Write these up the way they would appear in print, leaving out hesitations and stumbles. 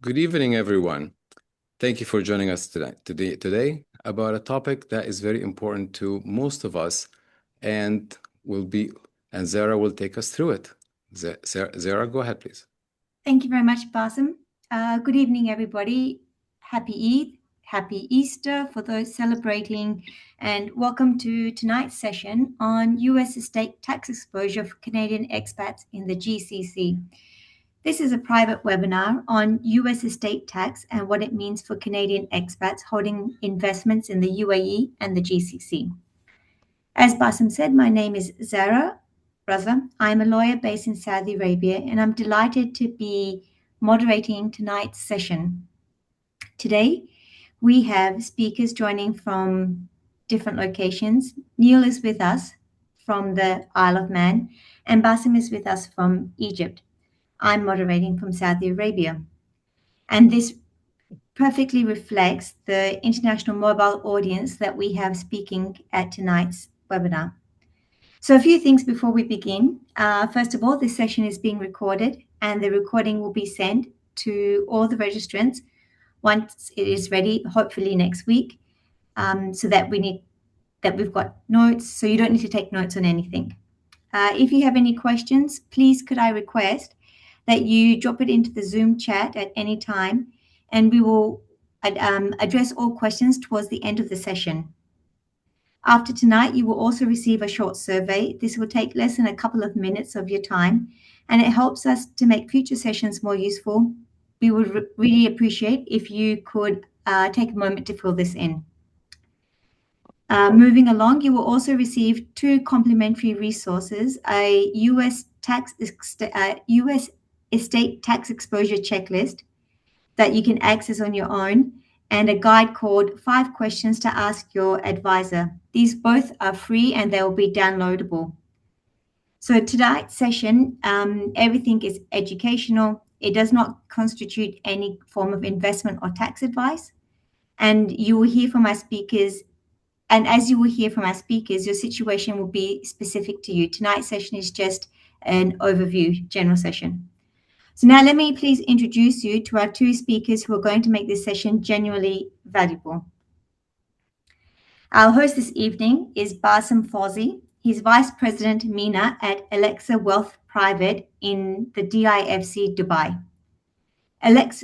Good evening, everyone. Thank you for joining us today about a topic that is very important to most of us and Zara will take us through it. Zara, go ahead, please. Thank you very much, Basim. Good evening, everybody. Happy Eid, happy Easter for those celebrating, and welcome to tonight's session on US estate tax exposure for Canadian expats in the GCC. This is a private webinar on US estate tax and what it means for Canadian expats holding investments in the UAE and the GCC. As Basim said, my name is Zara Raza. I'm a lawyer based in Saudi Arabia, and I'm delighted to be moderating tonight's session. Today, we have speakers joining from different locations. Neil is with us from the Isle of Man, and Basim is with us from Egypt. I'm moderating from Saudi Arabia. And this perfectly reflects the international mobile audience that we have speaking at tonight's webinar. So a few things before we begin. First of all, this session is being recorded and the recording will be sent to all the registrants once it is ready, hopefully next week, so that we've got notes, so you don't need to take notes on anything. If you have any questions, please could I request that you drop it into the Zoom chat at any time, and we will address all questions towards the end of the session. After tonight, you will also receive a short survey. This will take less than a couple of minutes of your time, and it helps us to make future sessions more useful. We would really appreciate if you could take a moment to fill this in. Moving along, you will also receive 2 complimentary resources, a US estate tax exposure checklist that you can access on your own, and a guide called 5 Questions to Ask Your Advisor. These both are free and they will be downloadable. So tonight's session, everything is educational. It does not constitute any form of investment or tax advice. And you will hear from our speakers. And as you will hear from our speakers, your situation will be specific to you. Tonight's session is just an overview, general session. So now let me please introduce you to our 2 speakers who are going to make this session genuinely valuable. Our host this evening is Basim Fawzi. He's Vice President MENA at Alexa Wealth Private in the DIFC Dubai.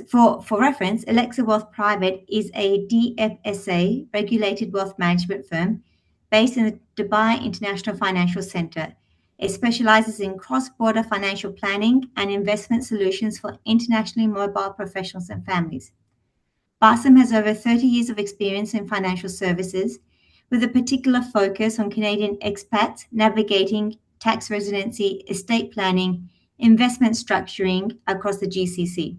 For reference, Alexa Wealth Private is a DFSA regulated wealth management firm based in the Dubai International Financial Center. It specializes in cross-border financial planning and investment solutions for internationally mobile professionals and families. Basim has over 30 years of experience in financial services, with a particular focus on Canadian expats navigating tax residency, estate planning, investment structuring across the GCC.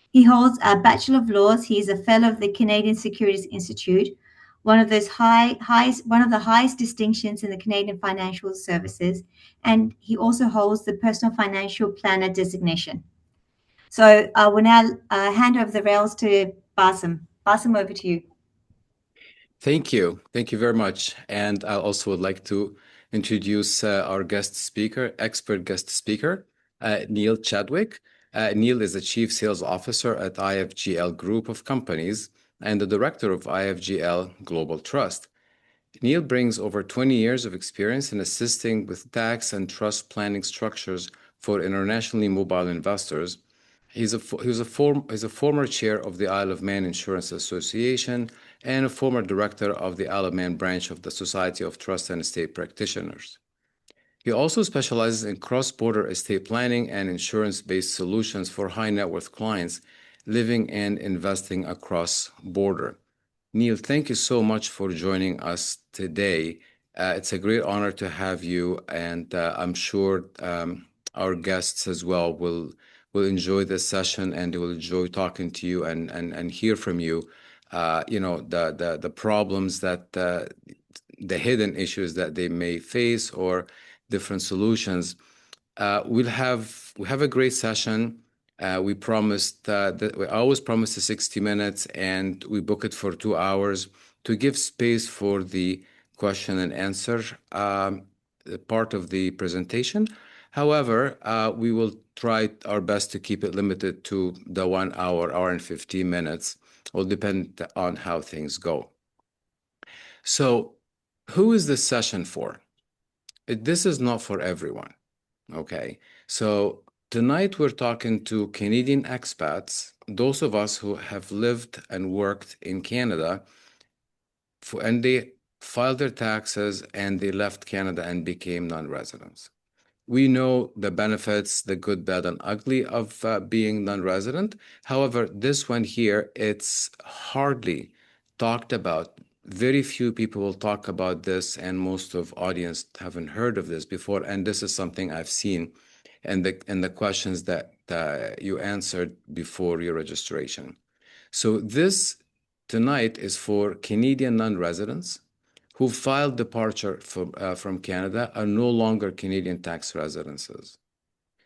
He holds a Bachelor of Laws. He is a fellow of the Canadian Securities Institute, one of the highest distinctions in the Canadian financial services, and he also holds the Personal Financial Planner designation. So I will now hand over the rails to Basim. Basim, over to you. Thank you. Thank you very much. And I also would like to introduce our expert guest speaker, Neil Chadwick. Neil is the Chief Sales Officer at IFGL Group of Companies and the Director of IFGL Global Trust. Neil brings over 20 years of experience in assisting with tax and trust planning structures for internationally mobile investors. He's a former chair of the Isle of Man Insurance Association and a former director of the Isle of Man branch of the Society of Trust and Estate Practitioners. He also specializes in cross-border estate planning and insurance-based solutions for high net worth clients living and investing across border. Neil, thank you so much for joining us today. It's a great honor to have you, and I'm sure our guests as well will enjoy this session and they will enjoy talking to you and hear from you. The problems that the hidden issues that they may face or different solutions. We have a great session. We promised that we always promise the 60 minutes, and we book it for 2 hours to give space for the question and answer part of the presentation. However, we will try our best to keep it limited to the 1 hour, hour and 15 minutes. It will depend on how things go. So who is this session for? This is not for everyone, okay? So tonight we're talking to Canadian expats, those of us who have lived and worked in Canada, and they filed their taxes and they left Canada and became non-residents. We know the benefits, the good, bad, and ugly of being non-resident. However, this one here, it's hardly talked about. Very few people will talk about this, and most of audience haven't heard of this before. And this is something I've seen in the questions that you answered before your registration. So this tonight is for Canadian non-residents who filed departure from Canada are no longer Canadian tax residences.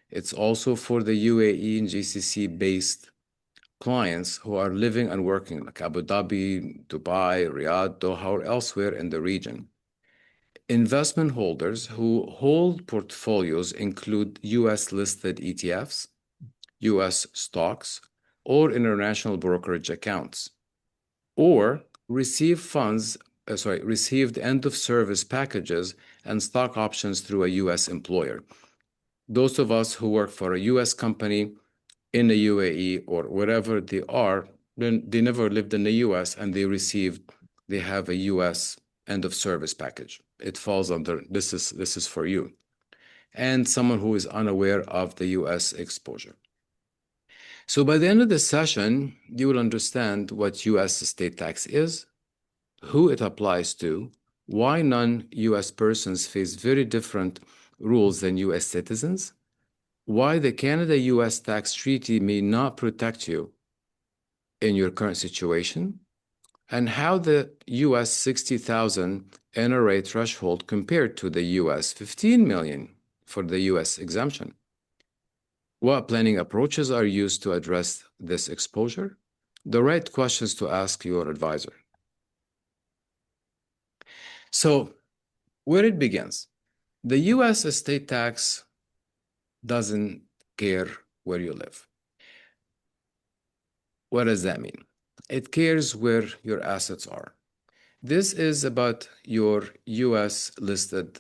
It's also for the UAE and GCC-based clients who are living and working like Abu Dhabi, Dubai, Riyadh, Doha, or elsewhere in the region. Investment holders who hold portfolios include US-listed ETFs, US stocks, or international brokerage accounts, or received end-of-service packages and stock options through a U.S. employer. Those of us who work for a U.S. company in the UAE or wherever they are, they never lived in the U.S. and they have a U.S. end-of-service package. It falls under, this is for you. And someone who is unaware of the U.S. exposure. So by the end of the session, you will understand what U.S. estate tax is, who it applies to, why non-U.S. persons face very different rules than U.S. citizens, why the Canada-U.S. tax treaty may not protect you in your current situation, and how the U.S. 60,000 NRA threshold compared to the U.S. 15 million for the U.S. exemption. What planning approaches are used to address this exposure? The right questions to ask your advisor. So, where it begins, the U.S. estate tax doesn't care where you live. What does that mean? It cares where your assets are. This is about your U.S. listed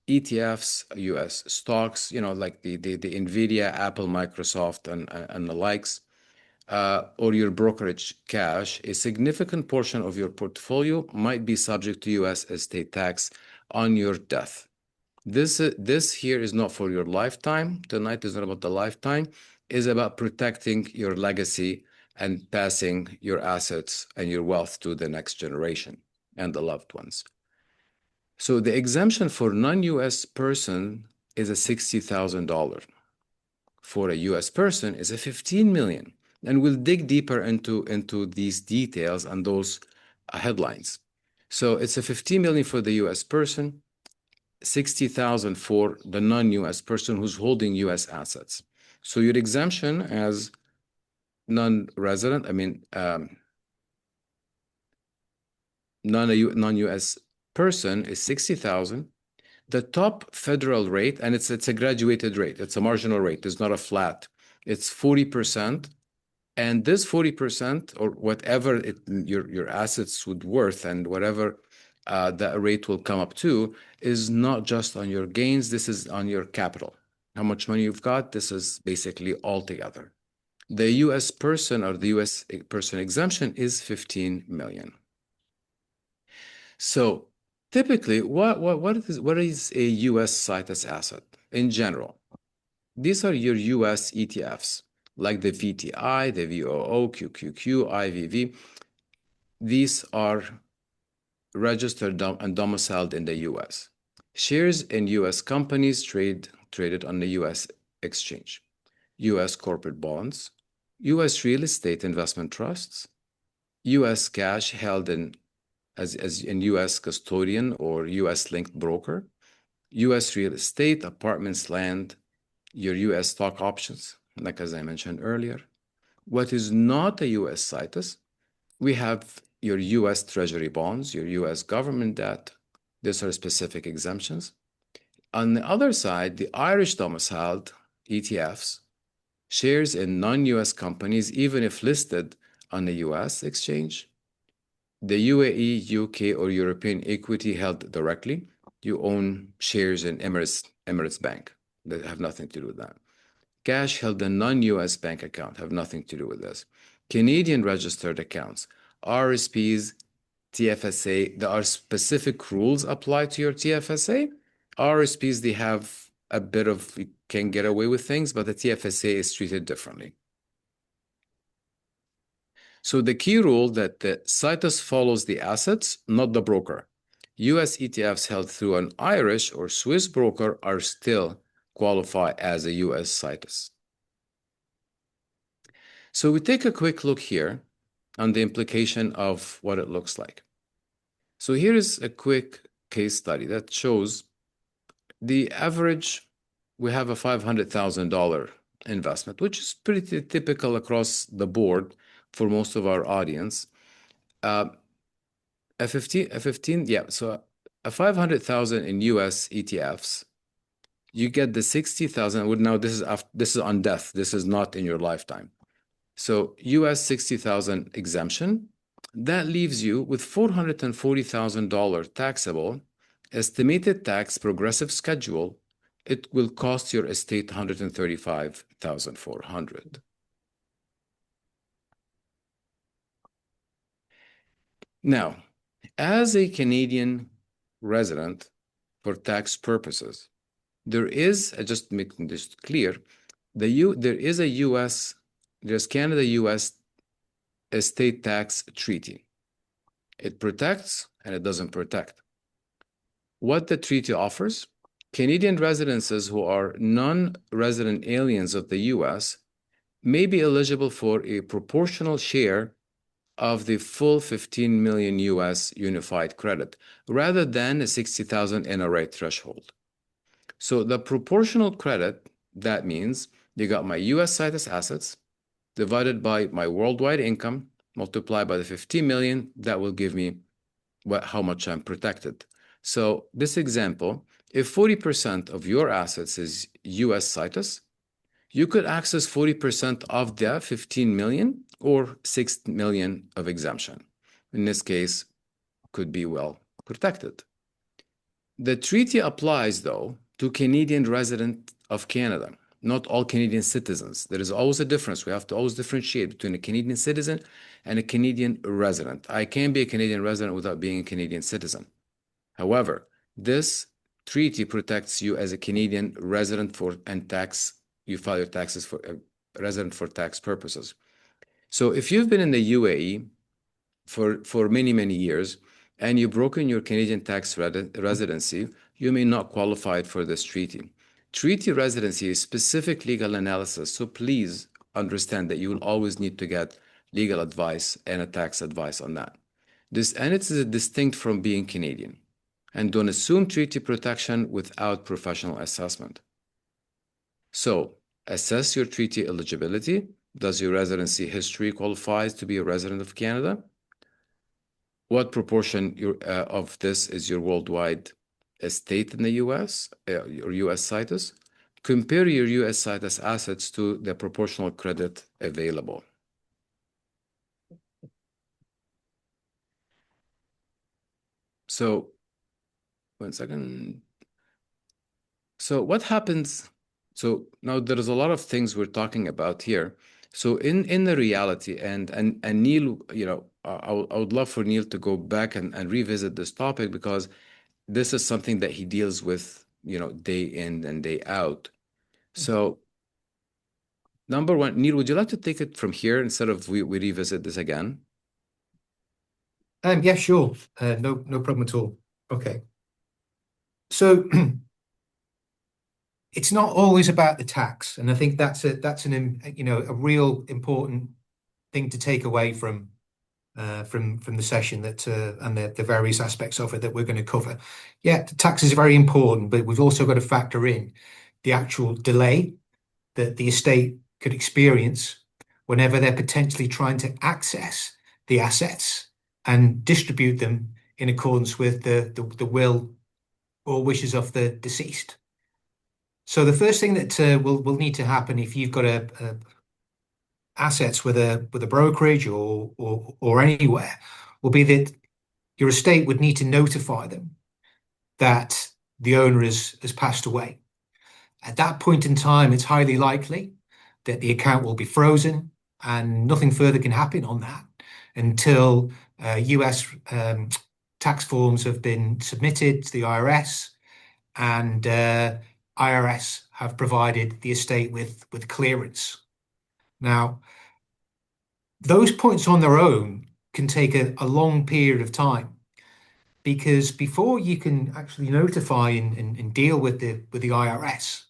ETFs, U.S. stocks, like the NVIDIA, Apple, Microsoft, and the likes, or your brokerage cash. A significant portion of your portfolio might be subject to U.S. estate tax on your death. This here is not for your lifetime. Tonight is not about the lifetime. It's about protecting your legacy and passing your assets and your wealth to the next generation and the loved ones. So the exemption for non-U.S. person is a $60,000. For a U.S. person is a $15 million. And we'll dig deeper into these details and those headlines. So it's a $15 million for the U.S. person, 60,000 for the non-U.S. person who's holding U.S. assets. So your exemption as non-resident, non-U.S. person is 60,000. The top federal rate, and it's a graduated rate. It's a marginal rate. It's not a flat. It's 40%. And this 40% or whatever your assets would worth and whatever that rate will come up to is not just on your gains. This is on your capital. How much money you've got, this is basically all together. The U.S. person or the U.S. person exemption is 15 million. So typically, what is a U.S. Citus asset in general? These are your U.S. ETFs, like the VTI, the VOO, QQQ, IVV. These are registered and domiciled in the U.S. Shares in U.S. companies traded on the U.S. exchange. U.S. corporate bonds, U.S. real estate investment trusts, U.S. cash held in U.S. custodian or U.S. linked broker, U.S. real estate, apartments, land, your U.S. stock options, like as I mentioned earlier. What is not a U.S. Citus, we have your U.S. Treasury bonds, your U.S. government debt. These are specific exemptions. On the other side, the Irish domiciled ETFs shares in non-US companies, even if listed on the US exchange. The UAE, UK, or European equity held directly. You own shares in Emirates Bank that have nothing to do with that. Cash held in non-US bank account have nothing to do with this. Canadian registered accounts, RSPs, TFSA, there are specific rules applied to your TFSA. RSPs, they have a bit of, you can get away with things, but the TFSA is treated differently. So the key rule that the situs follows the assets, not the broker. US ETFs held through an Irish or Swiss broker are still qualify as a US situs. So we take a quick look here on the implication of what it looks like. So here is a quick case study that shows the average. We have a $500,000 investment, which is pretty typical across the board for most of our audience. So a 500,000 in US ETFs, you get the 60,000. Now this is on death. This is not in your lifetime. So US 60,000 exemption, that leaves you with $440,000 taxable, estimated tax progressive schedule. It will cost your estate $135,400. Now, as a Canadian resident for tax purposes, there is, just making this clear, there's Canada-US estate tax treaty. It protects and it doesn't protect. What the treaty offers, Canadian residents who are non-resident aliens of the US may be eligible for a proportional share of the full 15 million US unified credit, rather than a 60,000 NRA threshold. So the proportional credit, that means you got my US situs assets divided by my worldwide income, multiplied by the 15 million, that will give me how much I'm protected. So this example, if 40% of your assets is US situs, you could access 40% of the 15 million or 6 million of exemption. In this case, could be well protected. The treaty applies, though, to Canadian resident of Canada, not all Canadian citizens. There is always a difference. We have to always differentiate between a Canadian citizen and a Canadian resident. I can be a Canadian resident without being a Canadian citizen. However, this treaty protects you as a Canadian resident you file your taxes for a resident for tax purposes. So if you've been in the UAE for many, many years, and you've broken your Canadian tax residency, you may not qualify for this treaty. Treaty residency is specific legal analysis, so please understand that you will always need to get legal advice and a tax advice on that. It's distinct from being Canadian. And don't assume treaty protection without professional assessment. So assess your treaty eligibility. Does your residency history qualifies to be a resident of Canada? What proportion of this is your worldwide estate in the US, your US situs? Compare your US situs assets to the proportional credit available. So, one second. So what happens? So now there is a lot of things we're talking about here. So in the reality, and Neil, I would love for Neil to go back and revisit this topic, because this is something that he deals with, day in and day out. So number one, Neil, would you like to take it from here instead of we revisit this again? Yeah, sure. No problem at all. Okay. So it's not always about the tax, and I think that's a real important thing to take away from the session and the various aspects of it that we're going to cover. Yeah, the tax is very important, but we've also got to factor in the actual delay that the estate could experience whenever they're potentially trying to access the assets and distribute them in accordance with the will or wishes of the deceased. So the first thing that will need to happen if you've got assets with a brokerage or anywhere will be that your estate would need to notify them that the owner has passed away. At that point in time, it's highly likely that the account will be frozen and nothing further can happen on that until US tax forms have been submitted to the IRS and IRS have provided the estate with clearance. Now, those points on their own can take a long period of time, because before you can actually notify and deal with the IRS,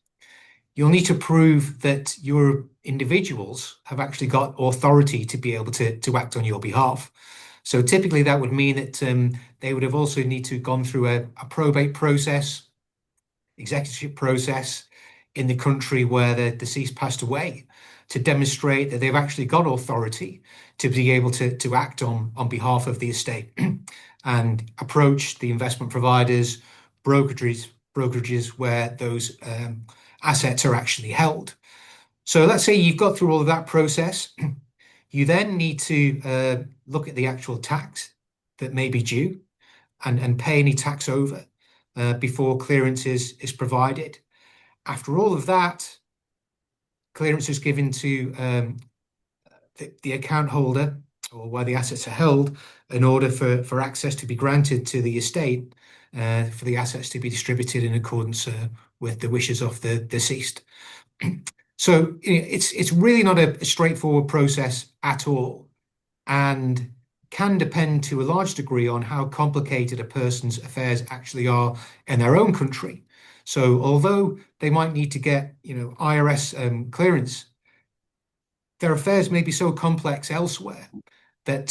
you'll need to prove that your individuals have actually got authority to be able to act on your behalf. So typically that would mean that they would have also need to gone through a probate process, executorship process in the country where the deceased passed away, to demonstrate that they've actually got authority to be able to act on behalf of the estate and approach the investment providers, brokerages where those assets are actually held. So let's say you've got through all of that process. You then need to look at the actual tax that may be due and pay any tax over before clearance is provided. After all of that, clearance is given to the account holder, or where the assets are held, in order for access to be granted to the estate, for the assets to be distributed in accordance with the wishes of the deceased. So it's really not a straightforward process at all, and can depend to a large degree on how complicated a person's affairs actually are in their own country. So although they might need to get, IRS clearance, their affairs may be so complex elsewhere that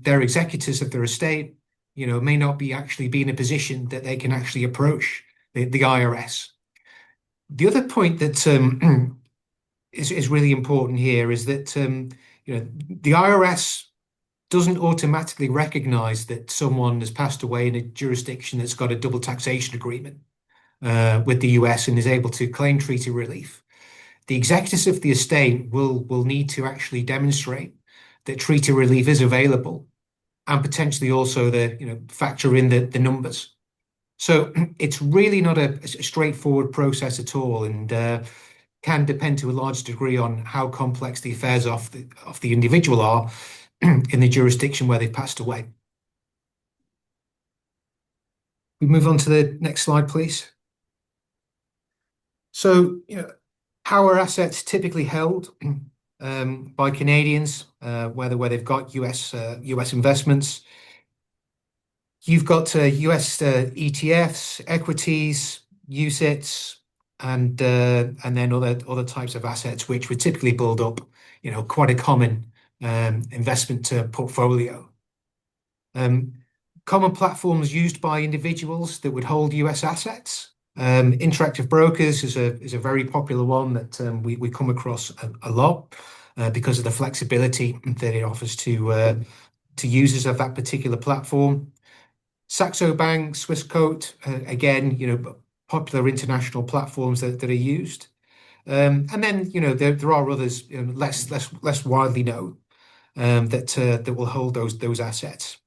their executors of their estate, may not be actually be in a position that they can actually approach the IRS. The other point that is really important here is that the IRS doesn't automatically recognize that someone has passed away in a jurisdiction that's got a double taxation agreement with the US and is able to claim treaty relief. The executors of the estate will need to actually demonstrate that treaty relief is available, and potentially also factor in the numbers. So it's really not a straightforward process at all, and can depend to a large degree on how complex the affairs of the individual are in the jurisdiction where they've passed away. We move on to the next slide, please. So, how are assets typically held by Canadians, where they've got US investments? You've got US ETFs, equities, UCITS, and then other types of assets which would typically build up, quite a common investment portfolio. Common platforms used by individuals that would hold US assets. Interactive Brokers is a very popular one that we come across a lot because of the flexibility that it offers to users of that particular platform. Saxo Bank, Swissquote, again, popular international platforms that are used. And then, there are others less widely known that will hold those assets.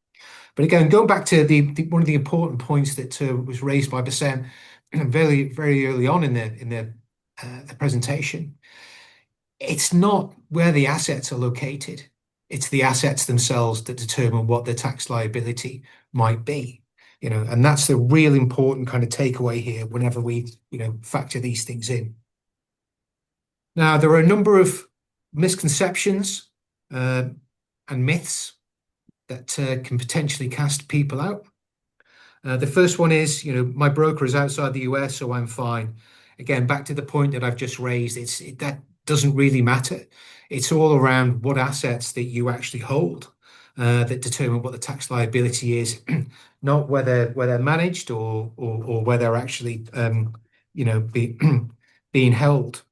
But again, going back to one of the important points that was raised by Bassem very, very early on in the presentation, it's not where the assets are located. It's the assets themselves that determine what the tax liability might be, and that's the real important kind of takeaway here whenever we, factor these things in. Now, there are a number of misconceptions and myths that can potentially cast people out. The first one is, my broker is outside the US, so I'm fine. Again, back to the point that I've just raised, that doesn't really matter. It's all around what assets that you actually hold that determine what the tax liability is, not whether they're managed or where they're actually, being held.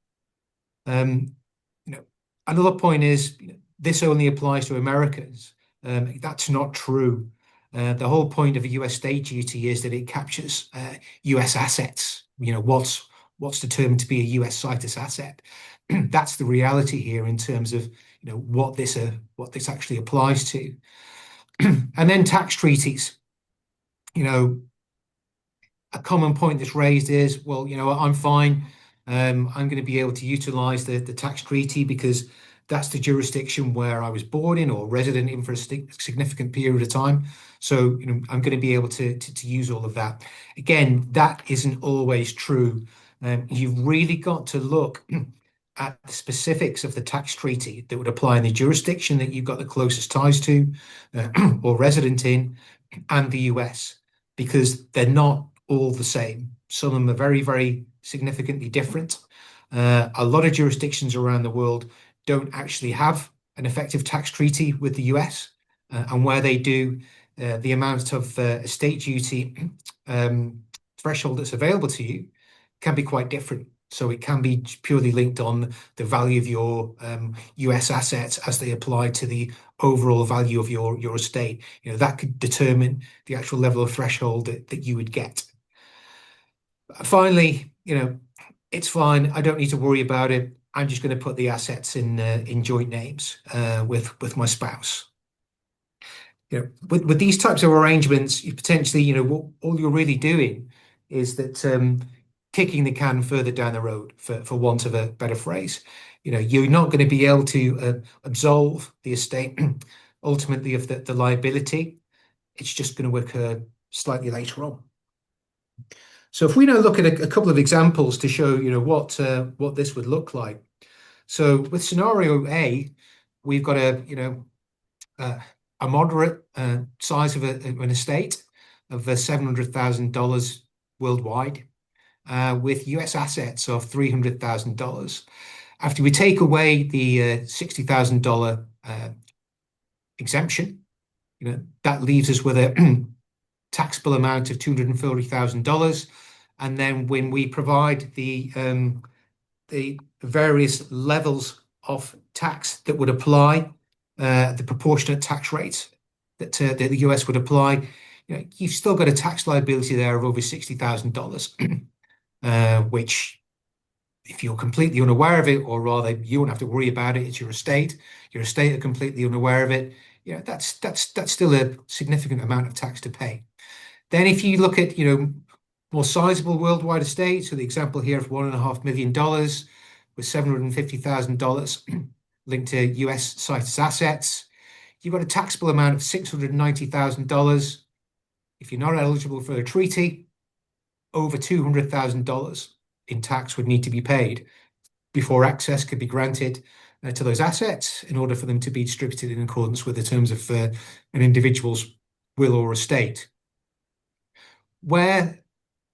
Another point is this only applies to Americans. That's not true. The whole point of a US state duty is that it captures US assets. what's determined to be a US situs asset. That's the reality here in terms of what this actually applies to. And then tax treaties. A common point that's raised is, well, I'm fine. I'm going to be able to utilize the tax treaty because that's the jurisdiction where I was born in or resident in for a significant period of time. So, I'm going to be able to use all of that. Again, that isn't always true. You've really got to look at the specifics of the tax treaty that would apply in the jurisdiction that you've got the closest ties to or resident in, and the US, because they're not all the same. Some of them are very, very significantly different. A lot of jurisdictions around the world don't actually have an effective tax treaty with the US, and where they do, the amount of estate duty threshold that's available to you can be quite different. So it can be purely linked on the value of your US assets as they apply to the overall value of your estate. That could determine the actual level of threshold that you would get. Finally, it's fine. I don't need to worry about it. I'm just going to put the assets in joint names with my spouse. With these types of arrangements, you potentially, all you're really doing is that kicking the can further down the road, for want of a better phrase. You're not going to be able to absolve the estate ultimately of the liability. It's just going to occur slightly later on. So if we now look at a couple of examples to show what this would look like. So with scenario A, we've got a moderate size of an estate of $700,000 worldwide, with US assets of $300,000. After we take away the $60,000 exemption, that leaves us with a taxable amount of $240,000. And then when we provide the various levels of tax that would apply, the proportionate tax rates that the US would apply, you've still got a tax liability there of over $60,000, which, if you're completely unaware of it, or rather you won't have to worry about it, it's your estate are completely unaware of it, that's still a significant amount of tax to pay. Then if you look at more sizable worldwide estates, so the example here of $1.5 million with $750,000 linked to US situs assets, you've got a taxable amount of $690,000. If you're not eligible for a treaty, over $200,000 in tax would need to be paid before access could be granted to those assets in order for them to be distributed in accordance with the terms of an individual's will or estate. Where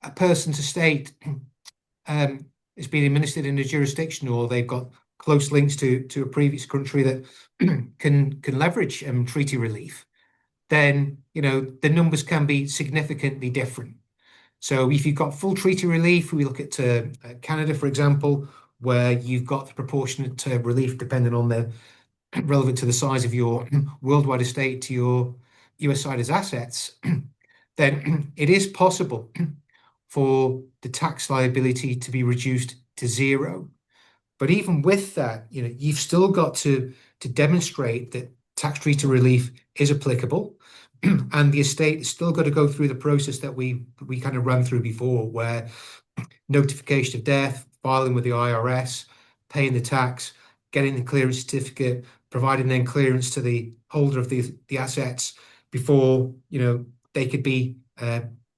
a person's estate is being administered in a jurisdiction, or they've got close links to a previous country that can leverage treaty relief, then the numbers can be significantly different. So if you've got full treaty relief, we look at Canada, for example, where you've got the proportionate relief depending on the relevant to the size of your worldwide estate to your US situs assets, then it is possible for the tax liability to be reduced to zero. But even with that, you've still got to demonstrate that tax treaty relief is applicable, and the estate has still got to go through the process that we kind of ran through before, where notification of death, filing with the IRS, paying the tax, getting the clearance certificate, providing then clearance to the holder of the assets before they could be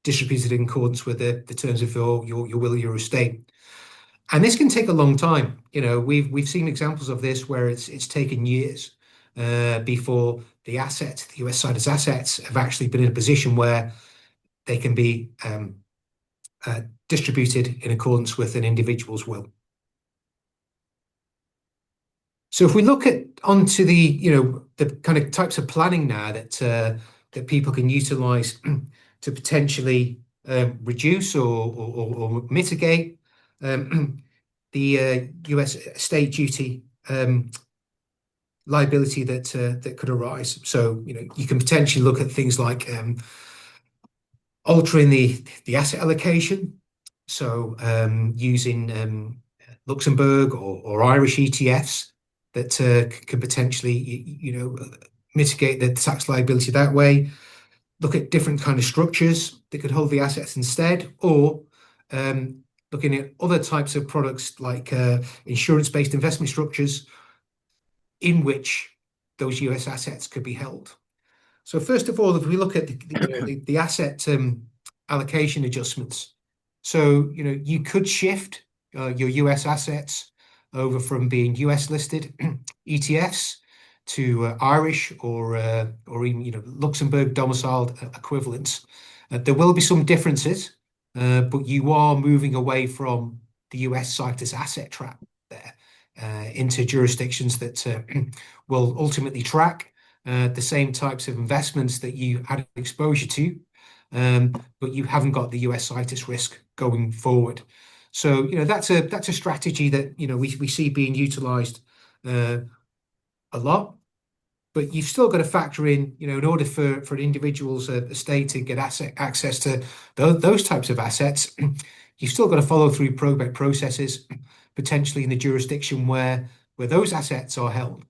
distributed in accordance with the terms of your will, your estate. And this can take a long time. We've seen examples of this where it's taken years before the assets, the US situs assets, have actually been in a position where they can be distributed in accordance with an individual's will. So if we look onto the kind of types of planning now that people can utilize to potentially reduce or mitigate the US estate duty liability that could arise. So you can potentially look at things like altering the asset allocation, So using Luxembourg or Irish ETFs that can potentially, mitigate the tax liability that way. Look at different kind of structures that could hold the assets instead, or looking at other types of products like insurance-based investment structures in which those US assets could be held. So first of all, if we look at the asset allocation adjustments, so you could shift your US assets over from being US listed ETFs to Irish or even Luxembourg domiciled equivalents. There will be some differences, but you are moving away from the US Citus asset trap there into jurisdictions that will ultimately track the same types of investments that you had exposure to, but you haven't got the US Citus risk going forward. So that's a strategy that we see being utilized a lot. But you've still got to factor in, in order for an individual's estate to get access to those types of assets, you've still got to follow through probate processes, potentially in the jurisdiction where those assets are held.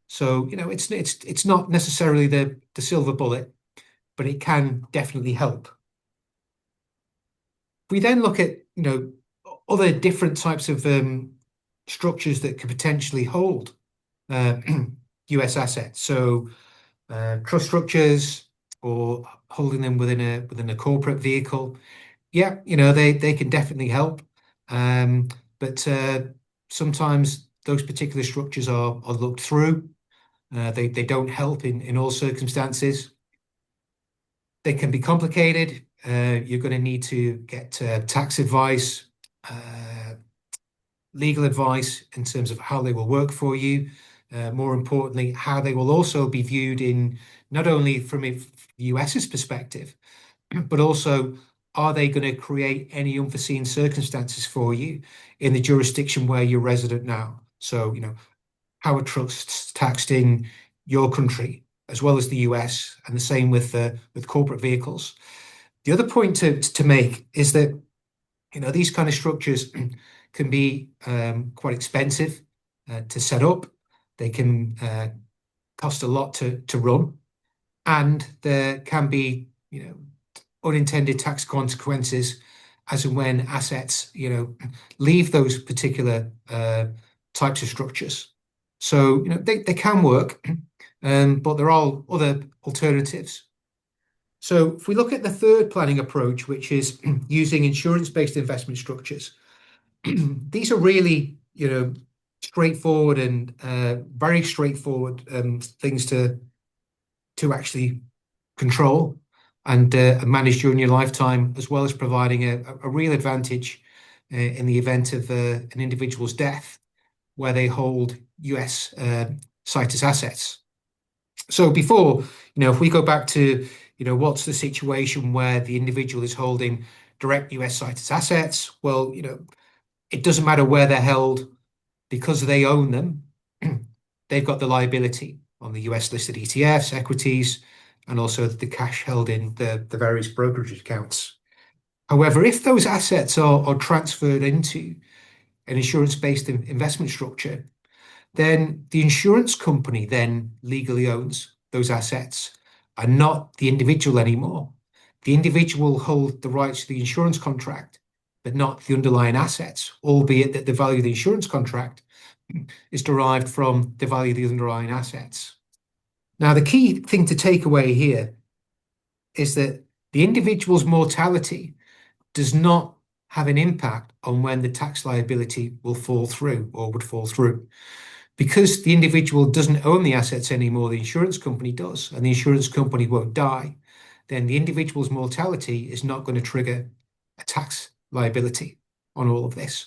So it's not necessarily the silver bullet, but it can definitely help. We then look at other different types of structures that could potentially hold US assets. So trust structures or holding them within a corporate vehicle. Yeah, they can definitely help. But sometimes those particular structures are looked through. They don't help in all circumstances. They can be complicated. You're going to need to get tax advice, legal advice in terms of how they will work for you. More importantly, how they will also be viewed in not only from the US's perspective, but also are they going to create any unforeseen circumstances for you in the jurisdiction where you're resident now? So, how are trusts taxed in your country as well as the US, and the same with corporate vehicles. The other point to make is that these kind of structures can be quite expensive to set up. They can cost a lot to run, and there can be unintended tax consequences as and when assets leave those particular types of structures. So they can work, but there are other alternatives. So if we look at the third planning approach, which is using insurance-based investment structures, these are really straightforward and very straightforward things to actually control and manage during your lifetime, as well as providing a real advantage in the event of an individual's death, where they hold US Citus assets. So before, if we go back to, what's the situation where the individual is holding direct US Citus assets? Well, it doesn't matter where they're held, because they own them. They've got the liability on the US listed ETFs, equities, and also the cash held in the various brokerage accounts. However, if those assets are transferred into an insurance-based investment structure, then the insurance company then legally owns those assets and not the individual anymore. The individual will hold the rights to the insurance contract, but not the underlying assets, albeit that the value of the insurance contract is derived from the value of the underlying assets. Now, the key thing to take away here is that the individual's mortality does not have an impact on when the tax liability will fall through or would fall through. Because the individual doesn't own the assets anymore, the insurance company does, and the insurance company won't die, then the individual's mortality is not going to trigger a tax liability on all of this.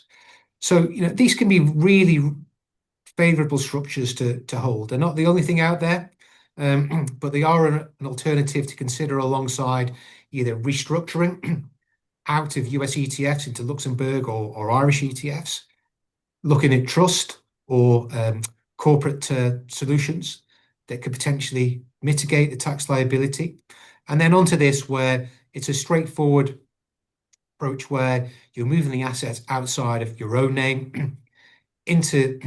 So, these can be really favorable structures to hold. They're not the only thing out there, but they are an alternative to consider alongside either restructuring out of US ETFs into Luxembourg or Irish ETFs, looking at trust or corporate solutions that could potentially mitigate the tax liability. And then onto this, where it's a straightforward approach where you're moving the assets outside of your own name into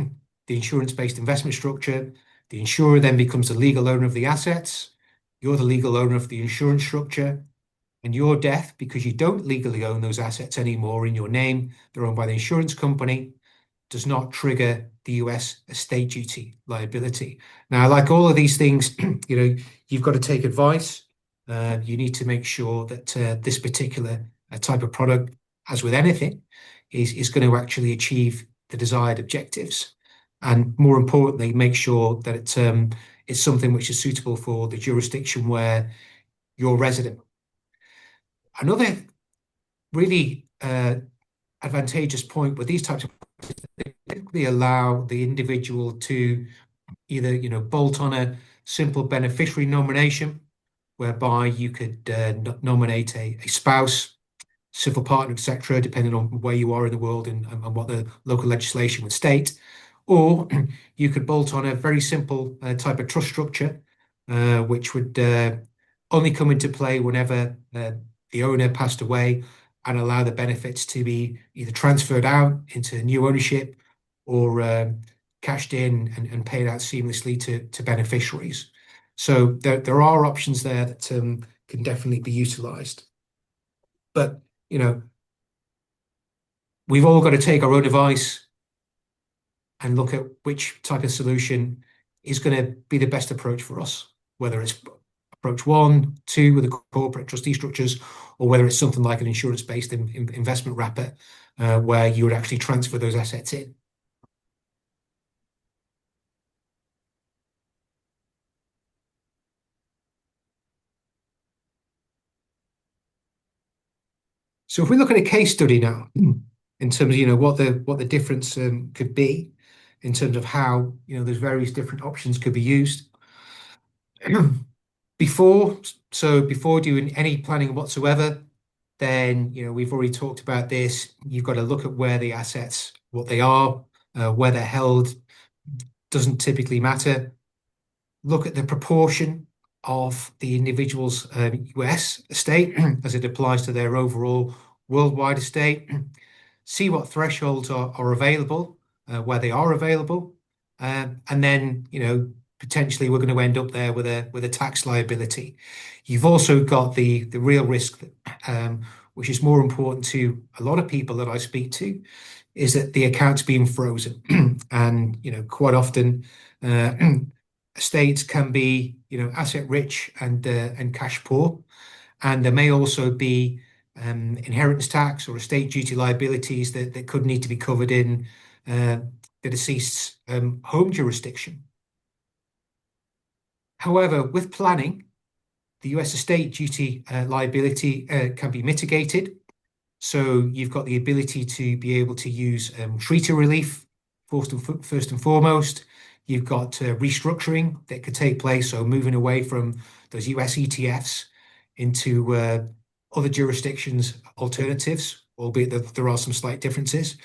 the insurance-based investment structure. The insurer then becomes the legal owner of the assets. You're the legal owner of the insurance structure. And your death, because you don't legally own those assets anymore in your name, they're owned by the insurance company, does not trigger the US estate duty liability. Now, like all of these things, you've got to take advice. You need to make sure that this particular type of product, as with anything, is going to actually achieve the desired objectives. And more importantly, make sure that it's something which is suitable for the jurisdiction where you're resident. Another really advantageous point with these types of they typically allow the individual to either bolt on a simple beneficiary nomination, whereby you could nominate a spouse, civil partner, etc., depending on where you are in the world and what the local legislation would state. Or you could bolt on a very simple type of trust structure, which would only come into play whenever the owner passed away, and allow the benefits to be either transferred out into new ownership or cashed in and paid out seamlessly to beneficiaries. So there are options there that can definitely be utilized. But, we've all got to take our own advice and look at which type of solution is going to be the best approach for us, whether it's approach 1, 2 with the corporate trustee structures, or whether it's something like an insurance-based investment wrapper where you would actually transfer those assets in. So if we look at a case study now, in terms of what the difference could be, in terms of how those various different options could be used. Before doing any planning whatsoever, then we've already talked about this. You've got to look at where the assets, what they are, where they're held, doesn't typically matter. Look at the proportion of the individual's US estate as it applies to their overall worldwide estate. See what thresholds are available, where they are available, and then potentially we're going to end up there with a tax liability. You've also got the real risk, which is more important to a lot of people that I speak to, is that the account's being frozen, and quite often estates can be asset rich and cash poor, and there may also be inheritance tax or estate duty liabilities that could need to be covered in the deceased's home jurisdiction. However, with planning, the US estate duty liability can be mitigated. So you've got the ability to be able to use treaty relief first and foremost. You've got restructuring that could take place, so moving away from those US ETFs into other jurisdictions alternatives, albeit that there are some slight differences.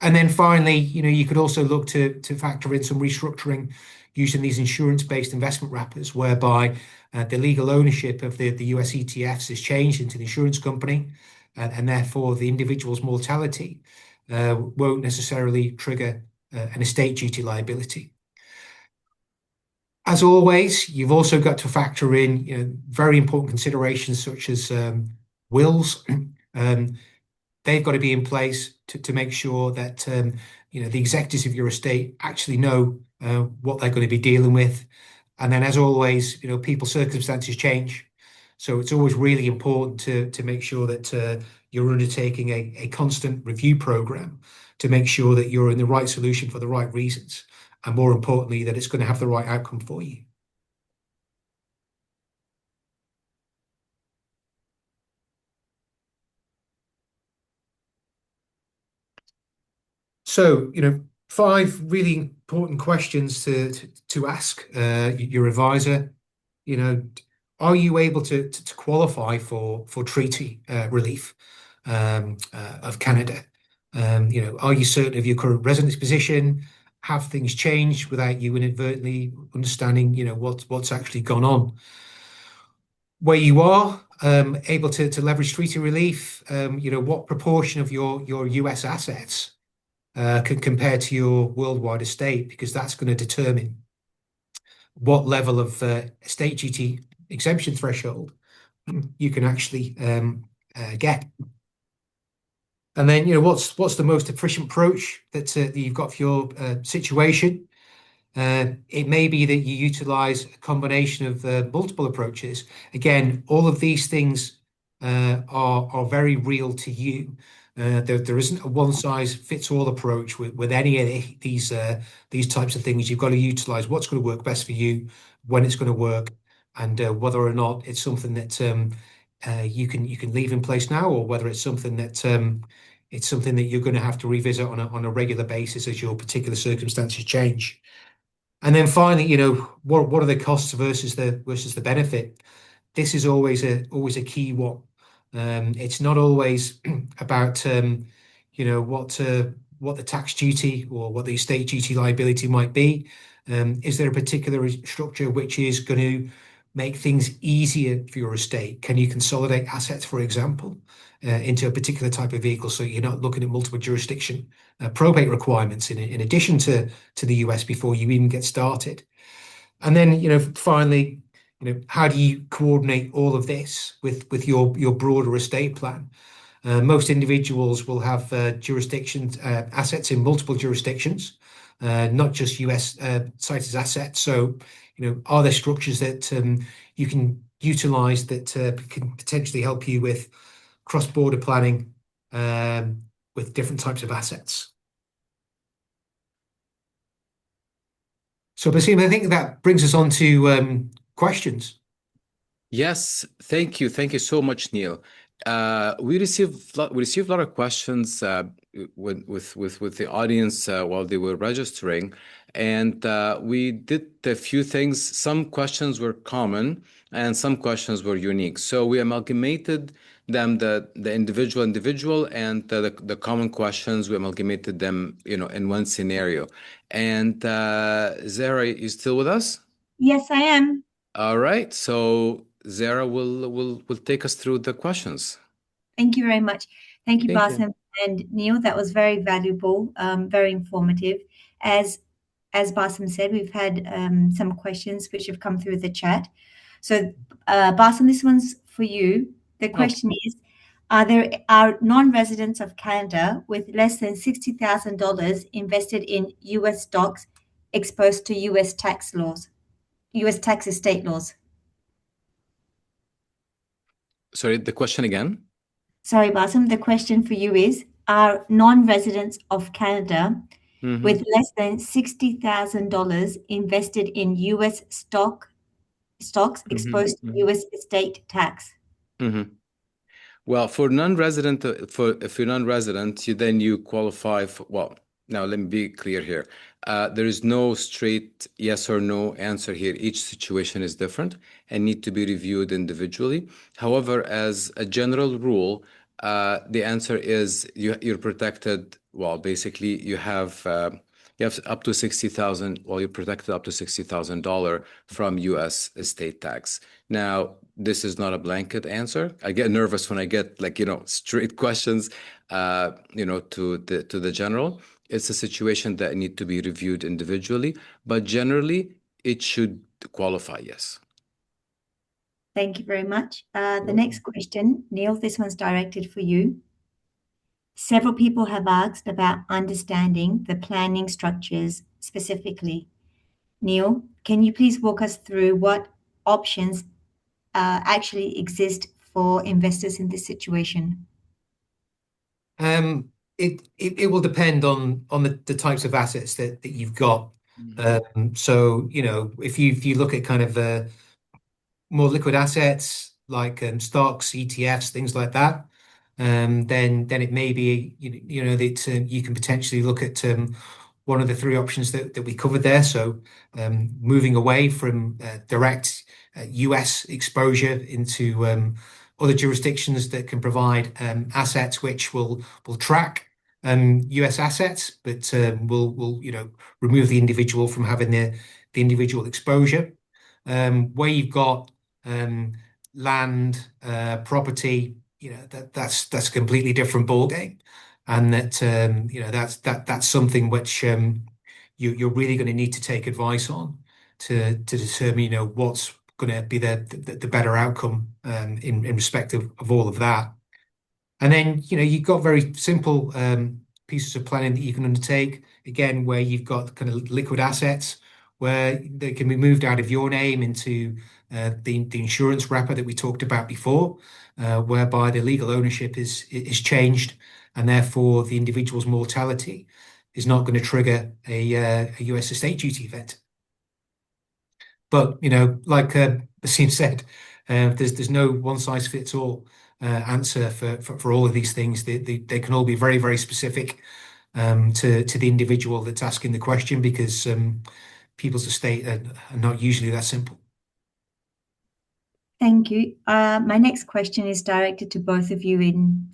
And then finally, you could also look to factor in some restructuring using these insurance-based investment wrappers, whereby the legal ownership of the US ETFs is changed into the insurance company, and therefore the individual's mortality won't necessarily trigger an estate duty liability. As always, you've also got to factor in very important considerations such as wills. They've got to be in place to make sure that the executives of your estate actually know what they're going to be dealing with. And then, as always, people's circumstances change. So it's always really important to make sure that you're undertaking a constant review program to make sure that you're in the right solution for the right reasons. And more importantly, that it's going to have the right outcome for you. So, 5 really important questions to ask your advisor. Are you able to qualify for treaty relief of Canada? Are you certain of your current residence position? Have things changed without you inadvertently understanding, what's actually gone on? Where you are, able to leverage treaty relief? What proportion of your US assets can compare to your worldwide estate? Because that's going to determine what level of estate duty exemption threshold you can actually get. And then, what's the most efficient approach that you've got for your situation? It may be that you utilize a combination of multiple approaches. Again, all of these things are very real to you. There isn't a one-size-fits-all approach with any of these types of things. You've got to utilize what's going to work best for you, when it's going to work, and whether or not it's something that you can leave in place now, or whether it's something that you're going to have to revisit on a regular basis as your particular circumstances change. And then finally, what are the costs versus the benefit? This is always a key one. It's not always about what the tax duty or what the estate duty liability might be. Is there a particular structure which is going to make things easier for your estate? Can you consolidate assets, for example, into a particular type of vehicle, so you're not looking at multiple jurisdiction probate requirements in addition to the US before you even get started? And then, finally, how do you coordinate all of this with your broader estate plan? Most individuals will have assets in multiple jurisdictions, not just US cited assets. So, are there structures that you can utilize that can potentially help you with cross-border planning with different types of assets? So, Basim, I think that brings us on to questions. Yes, thank you. Thank you so much, Neil. We received a lot of questions with the audience while they were registering, and we did a few things. Some questions were common and some questions were unique. So we amalgamated them, the individual and the common questions. We amalgamated them, in one scenario. And Zara, you still with us? Yes, I am. All right. So Zara will take us through the questions. Thank you very much. Thank you, Thank you. Basim and Neil. That was very valuable, very informative. As Basim said, we've had some questions which have come through the chat. So, Basim, this one's for you. The question is, are non-residents of Canada with less than $60,000 invested in US stocks exposed to US tax estate laws? Sorry, the question again? Sorry, Basim. The question for you is, are non-residents of Canada with less than $60,000 invested in US stocks exposed to US estate tax? Well, if you're non-resident, you qualify for, well, now let me be clear here. There is no straight yes or no answer here. Each situation is different and need to be reviewed individually. However, as a general rule, the answer is you're protected. Well, basically, you have up to $60,000. Well, you're protected up to $60,000 from U.S. estate tax. Now, this is not a blanket answer. I get nervous when I get straight questions, to the general. It's a situation that need to be reviewed individually, but generally it should qualify, yes. Thank you very much. The next question, Neil, this one's directed for you. Several people have asked about understanding the planning structures specifically. Neil, can you please walk us through what options actually exist for investors in this situation? It will depend on the types of assets that you've got. So, if you look at kind of more liquid assets like stocks, ETFs, things like that, then it may be that you can potentially look at one of the three options that we covered there. So moving away from direct US exposure into other jurisdictions that can provide assets which will track US assets, but will remove the individual from having the individual exposure. Where you've got land, property, that's a completely different ballgame. And that, that's something which you're really going to need to take advice on to determine, what's going to be the better outcome in respect of all of that. And then, you've got very simple pieces of planning that you can undertake, again, where you've got kind of liquid assets where they can be moved out of your name into the insurance wrapper that we talked about before, whereby the legal ownership is changed, and therefore the individual's mortality is not going to trigger a US estate duty event. But, like Basim said, there's no one size fits all answer for all of these things. They can all be very, very specific to the individual that's asking the question, because people's estate are not usually that simple. Thank you. My next question is directed to both of you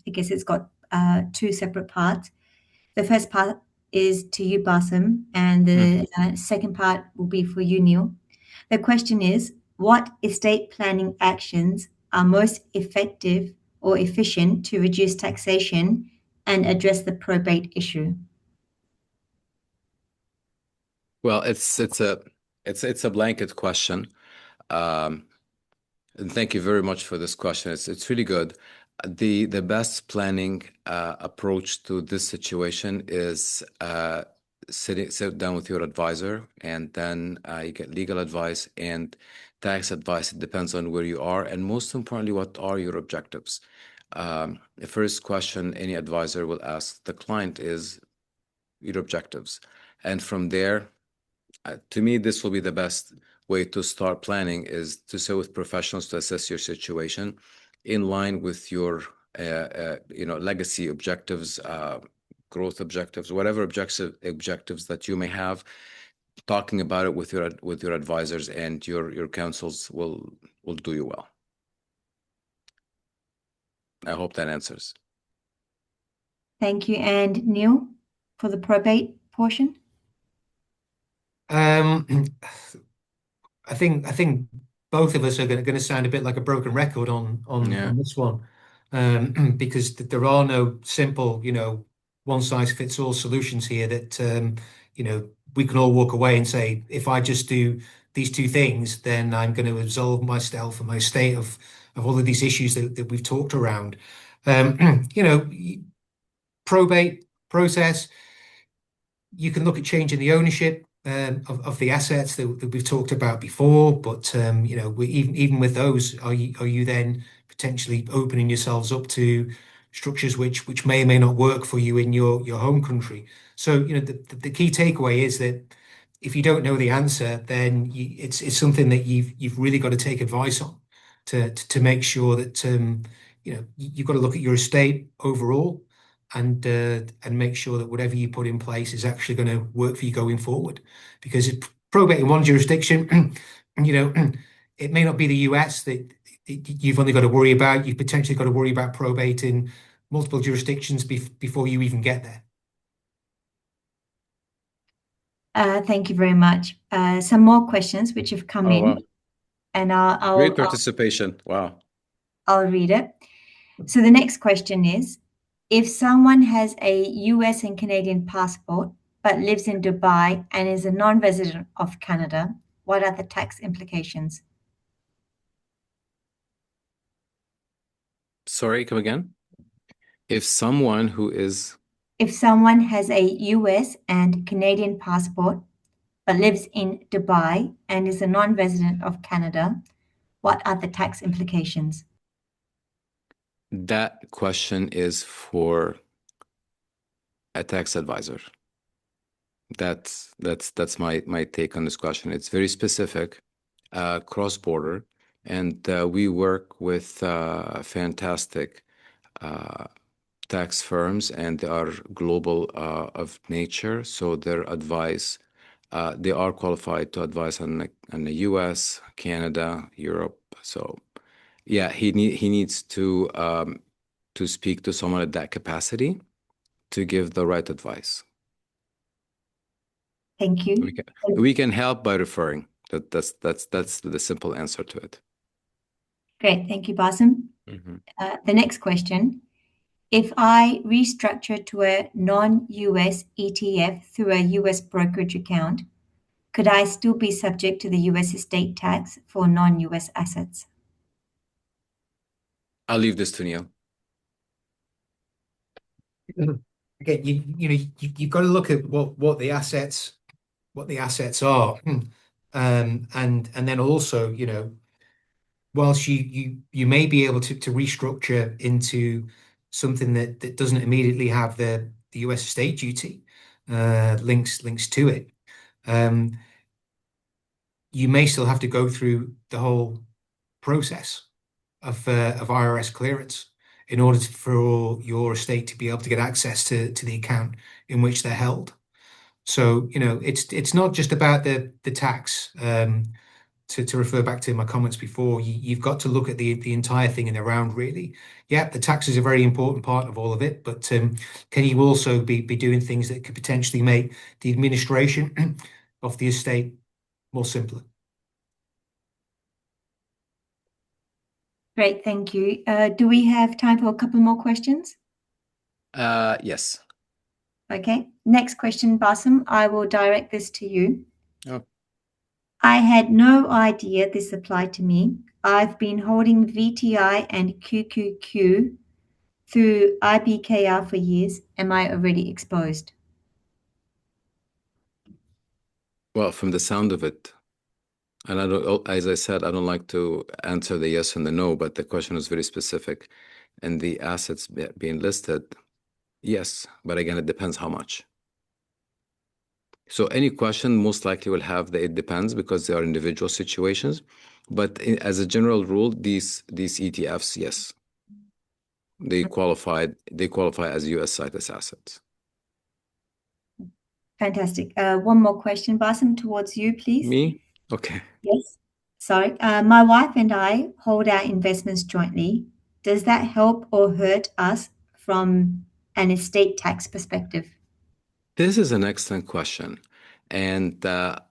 I guess it's got two separate parts. The first part is to you, Basim, and the second part will be for you, Neil. The question is, what estate planning actions are most effective or efficient to reduce taxation and address the probate issue? Well, it's a blanket question. And thank you very much for this question. It's really good. The best planning approach to this situation is sit down with your advisor, and then you get legal advice and tax advice. It depends on where you are, and most importantly, what are your objectives? The first question any advisor will ask the client is your objectives, and from there, to me, this will be the best way to start planning, is to sit with professionals to assess your situation in line with your legacy objectives, growth objectives, whatever objectives that you may have. Talking about it with your advisors and your counsels will do you well. I hope that answers. Thank you. And Neil, for the probate portion? I think both of us are going to sound a bit like a broken record on this one, because there are no simple, one size fits all solutions here that we can all walk away and say, if I just do these two things, then I'm going to absolve myself and my estate of all of these issues that we've talked around. Probate process, you can look at changing the ownership of the assets that we've talked about before, but even with those, are you then potentially opening yourselves up to structures which may or may not work for you in your home country? So the key takeaway is that if you don't know the answer, then it's something that you've really got to take advice on to make sure that you've got to look at your estate overall, and make sure that whatever you put in place is actually going to work for you going forward. Because if probate in one jurisdiction, it may not be the US that you've only got to worry about. You've potentially got to worry about probate in multiple jurisdictions before you even get there. Thank you very much. Some more questions which have come in. Wow. And Great participation. Wow. I'll read it. So the next question is, if someone has a US and Canadian passport but lives in Dubai and is a non-resident of Canada, what are the tax implications? Sorry, come again? If someone has a US and Canadian passport but lives in Dubai and is a non-resident of Canada, what are the tax implications? That question is for a tax advisor. That's my take on this question. It's very specific, cross-border, and we work with fantastic tax firms, and they are global of nature. So their advice, they are qualified to advise on the US, Canada, Europe. So yeah, he needs to speak to someone at that capacity to give the right advice. Thank you. We can help by referring. That's the simple answer to it. Great. Thank you, Basim. Mhm. The next question. If I restructure to a non-US ETF through a US brokerage account, could I still be subject to the US estate tax for non-US assets? I'll leave this to Neil. Again, you've got to look at what the assets are, and then also, whilst you may be able to restructure into something that doesn't immediately have the US estate duty links to it, you may still have to go through the whole process of IRS clearance in order for your estate to be able to get access to the account in which they're held. So, it's not just about the tax. To refer back to my comments before, you've got to look at the entire thing in the round, really. Yeah, the tax is a very important part of all of it, but can you also be doing things that could potentially make the administration of the estate more simpler? Great. Thank you. Do we have time for a couple more questions? Yes. Okay. Next question, Basim. I will direct this to you. Oh. I had no idea this applied to me. I've been holding VTI and QQQ through IBKR for years. Am I already exposed? Well, from the sound of it, and as I said, I don't like to answer the yes and the no, but the question is very specific. And the assets being listed, yes, but again, it depends how much. So any question most likely will have the it depends, because they are individual situations. But as a general rule, these ETFs, yes, they qualify as US cited assets. Fantastic. One more question, Basim, towards you, please. Me? Okay. Yes. Sorry. My wife and I hold our investments jointly. Does that help or hurt us from an estate tax perspective? This is an excellent question. And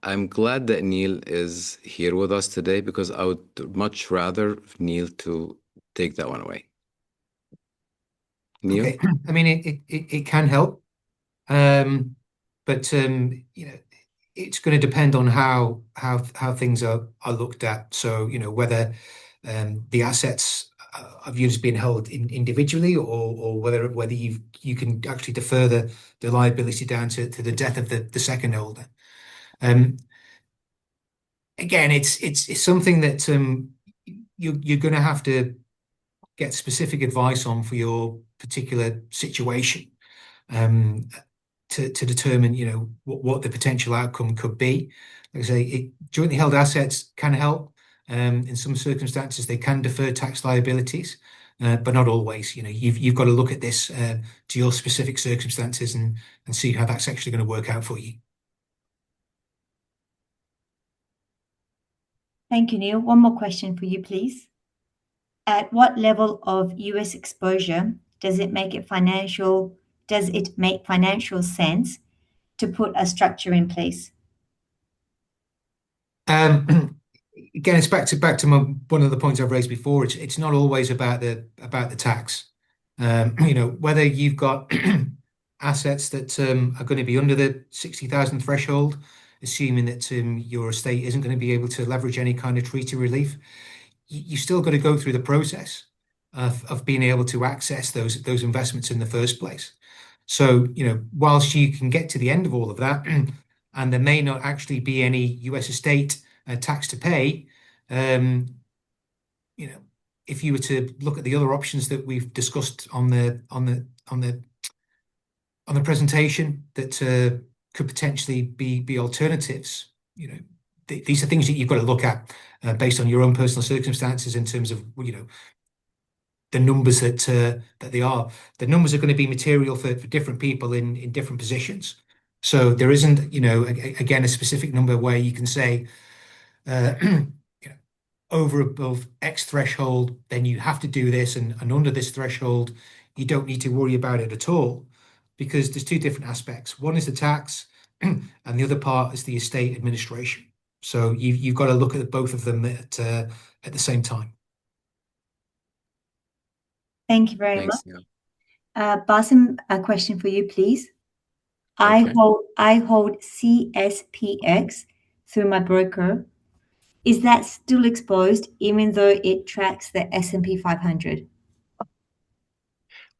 I'm glad that Neil is here with us today, because I would much rather Neil to take that one away. Neil? Okay. I mean, it can help, but it's going to depend on how things are looked at. So, whether the assets are viewed as being held individually, or whether you can actually defer the liability down to the death of the second holder. Again, it's something that you're going to have to get specific advice on for your particular situation, to determine, what the potential outcome could be. Like I say, jointly held assets can help. In some circumstances, they can defer tax liabilities, but not always. You've got to look at this to your specific circumstances and see how that's actually going to work out for you. Thank you, Neil. One more question for you, please. At what level of US exposure does it make financial sense to put a structure in place? Again, it's back to one of the points I've raised before. It's not always about the tax. Whether you've got assets that are going to be under the 60,000 threshold, assuming that your estate isn't going to be able to leverage any kind of treaty relief, you still got to go through the process of being able to access those investments in the first place. So, whilst you can get to the end of all of that, and there may not actually be any US estate tax to pay, if you were to look at the other options that we've discussed on the presentation that could potentially be alternatives, these are things that you've got to look at based on your own personal circumstances in terms of the numbers that they are. The numbers are going to be material for different people in different positions. So there isn't, again, a specific number where you can say over above X threshold, then you have to do this, and under this threshold, you don't need to worry about it at all, because there's two different aspects. One is the tax, and the other part is the estate administration. So you've got to look at both of them at the same time. Thank you very much. Thanks, Neil. Basim, a question for you, please. Okay. I hold CSPX through my broker. Is that still exposed even though it tracks the S&P 500?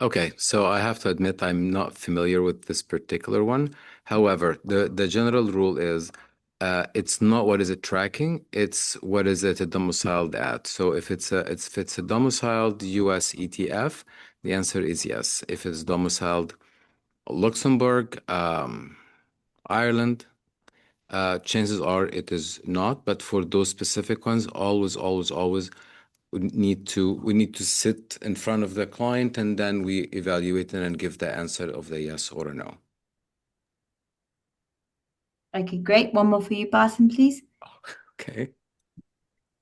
Okay, so I have to admit I'm not familiar with this particular one. However, the general rule is it's not what is it tracking, it's what is it domiciled at. So if it's a domiciled US ETF, the answer is yes. If it's domiciled Luxembourg, Ireland, chances are it is not. But for those specific ones, always we need to sit in front of the client and then we evaluate it and give the answer of the yes or a no. Okay, great. One more for you, Basim, please. Okay.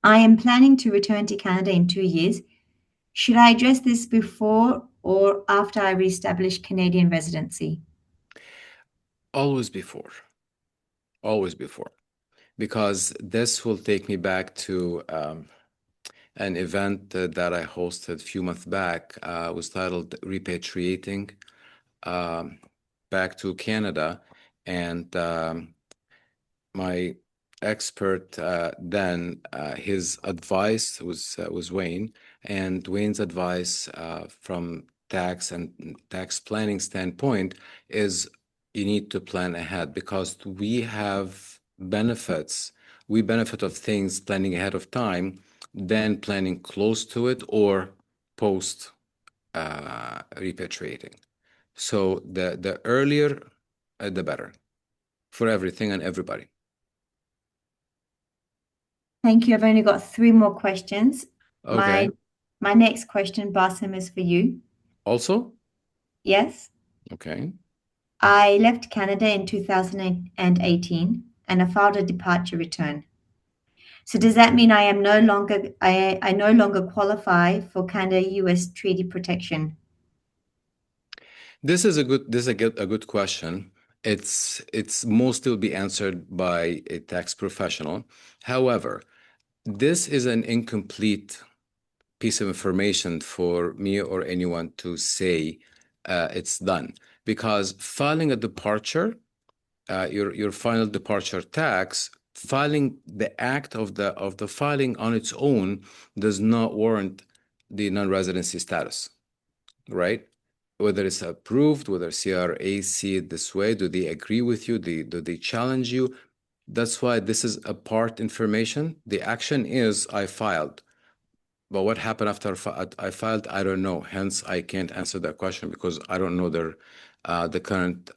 I am planning to return to Canada in 2 years. Should I address this before or after I reestablish Canadian residency? Always before. Always before. Because this will take me back to an event that I hosted a few months back. Was titled Repatriating Back to Canada. And my expert then, his advice was Wayne, and Wayne's advice from tax and tax planning standpoint is you need to plan ahead because we have benefits. We benefit of things planning ahead of time than planning close to it or post repatriating. So the earlier, the better for everything and everybody. Thank you. I've only got 3 more questions. Okay. My next question, Basim, is for you. Also? Yes. Okay. I left Canada in 2018 and I filed a departure return. So does that mean I no longer qualify for Canada-US treaty protection? This is a good question. It's mostly will be answered by a tax professional. However, this is an incomplete piece of information for me or anyone to say it's done because filing a departure, your final departure tax, filing the act of the filing on its own does not warrant the non-residency status, right? Whether it's approved, whether CRA see it this way, do they agree with you? Do they challenge you? That's why this is a part information. The action is I filed. But what happened after I filed, I don't know. Hence, I can't answer that question because I don't know the current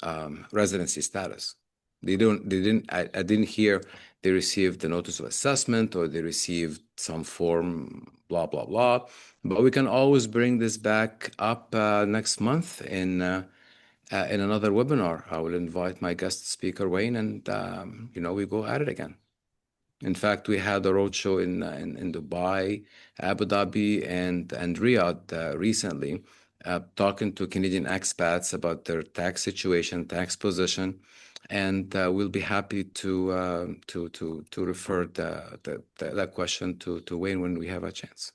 residency status. I didn't hear they received the notice of assessment or they received some form, blah, blah, blah. But we can always bring this back up next month in another webinar. I will invite my guest speaker, Wayne, and we go at it again. In fact, we had a roadshow in Dubai, Abu Dhabi, and Riyadh recently, talking to Canadian expats about their tax situation, tax position, and we'll be happy to refer that question to Wayne when we have a chance.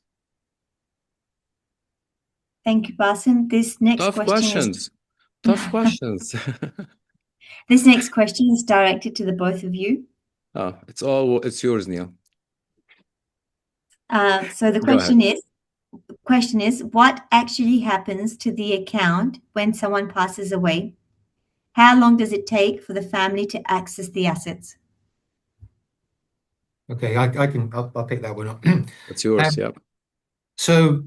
Thank you, Basim. This next Tough question questions. Tough questions. This next question is directed to the both of you. Oh, it's yours, Neil. So the Go ahead. question is, what actually happens to the account when someone passes away? How long does it take for the family to access the assets? Okay, I'll pick that one up. It's yours. Yeah. So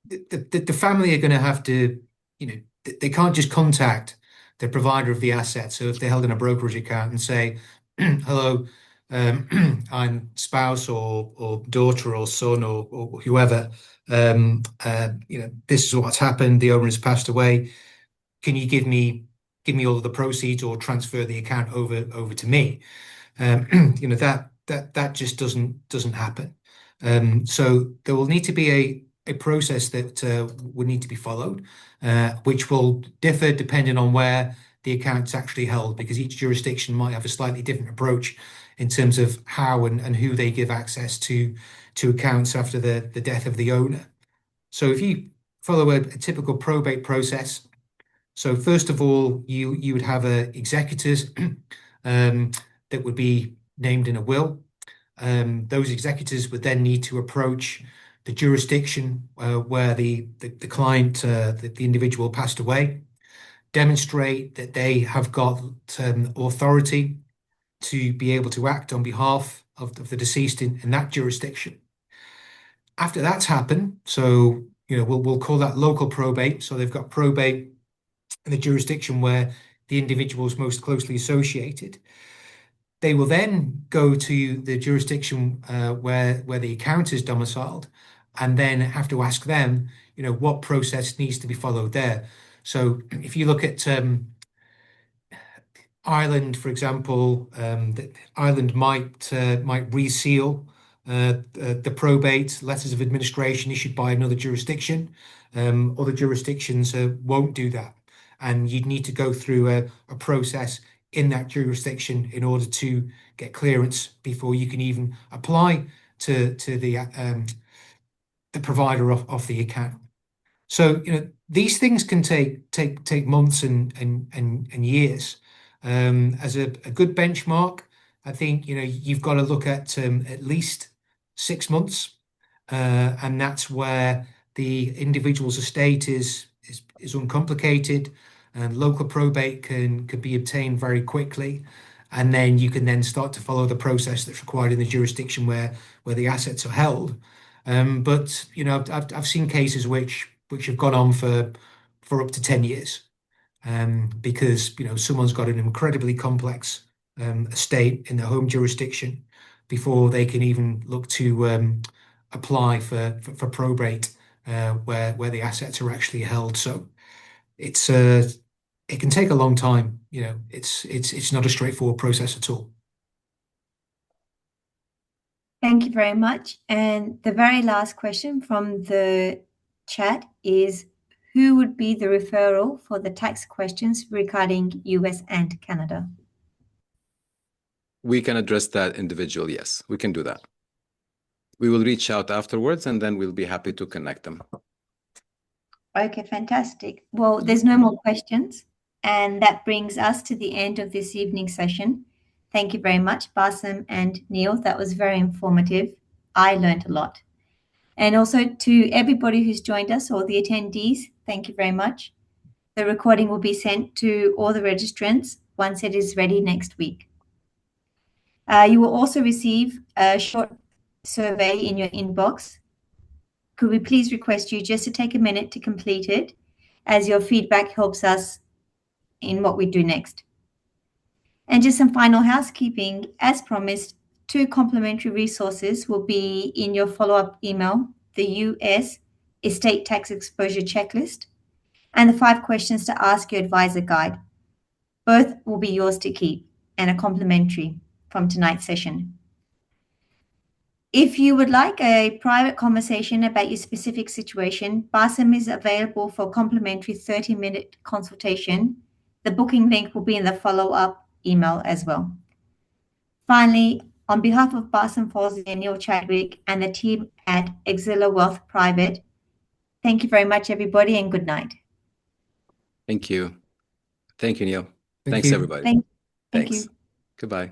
the family are going to have to, they can't just contact the provider of the asset. So if they're held in a brokerage account and say, hello, I'm spouse or daughter or son or whoever, this is what's happened. The owner has passed away. Can you give me all of the proceeds or transfer the account over to me? That just doesn't happen. So there will need to be a process that would need to be followed, which will differ depending on where the account's actually held, because each jurisdiction might have a slightly different approach in terms of how and who they give access to accounts after the death of the owner. So if you follow a typical probate process. So first of all, you would have executors that would be named in a will. Those executors would then need to approach the jurisdiction where the client, the individual passed away, demonstrate that they have got authority to be able to act on behalf of the deceased in that jurisdiction. After that's happened, so we'll call that local probate. So they've got probate in the jurisdiction where the individual is most closely associated. They will then go to the jurisdiction where the account is domiciled, and then have to ask them, what process needs to be followed there. So if you look at Ireland, for example, Ireland might reseal the probate letters of administration issued by another jurisdiction. Other jurisdictions won't do that, and you'd need to go through a process in that jurisdiction in order to get clearance before you can even apply to the provider of the account. So these things can take months and years. As a good benchmark, I think you've got to look at least 6 months, and that's where the individual's estate is uncomplicated, and local probate can be obtained very quickly, and then you can then start to follow the process that's required in the jurisdiction where the assets are held. But I've seen cases which have gone on for up to 10 years, because someone's got an incredibly complex estate in their home jurisdiction before they can even look to apply for probate where the assets are actually held. So it can take a long time. It's not a straightforward process at all. Thank you very much. And the very last question from the chat is, who would be the referral for the tax questions regarding US and Canada? We can address that individually. Yes, we can do that. We will reach out afterwards, and then we'll be happy to connect them. Okay, fantastic. Well, there's no more questions, and that brings us to the end of this evening's session. Thank you very much, Bassem and Neil. That was very informative. I learned a lot. And also to everybody who's joined us, all the attendees, thank you very much. The recording will be sent to all the registrants once it is ready next week. You will also receive a short survey in your inbox. Could we please request you just to take a minute to complete it, as your feedback helps us in what we do next. And just some final housekeeping. As promised, 2 complimentary resources will be in your follow-up email: the US Estate Tax Exposure Checklist and the 5 questions to ask your advisor guide. Both will be yours to keep and are complimentary from tonight's session. If you would like a private conversation about your specific situation, Bassem is available for a complimentary 30-minute consultation. The booking link will be in the follow-up email as well. Finally, on behalf of Bassem Fawzi and Neil Chadwick and the team at Exilla Wealth Private, thank you very much, everybody, and good night. Thank you. Thank you, Neil. Thank Thanks, you. everybody. Thank Thanks. you. Goodbye.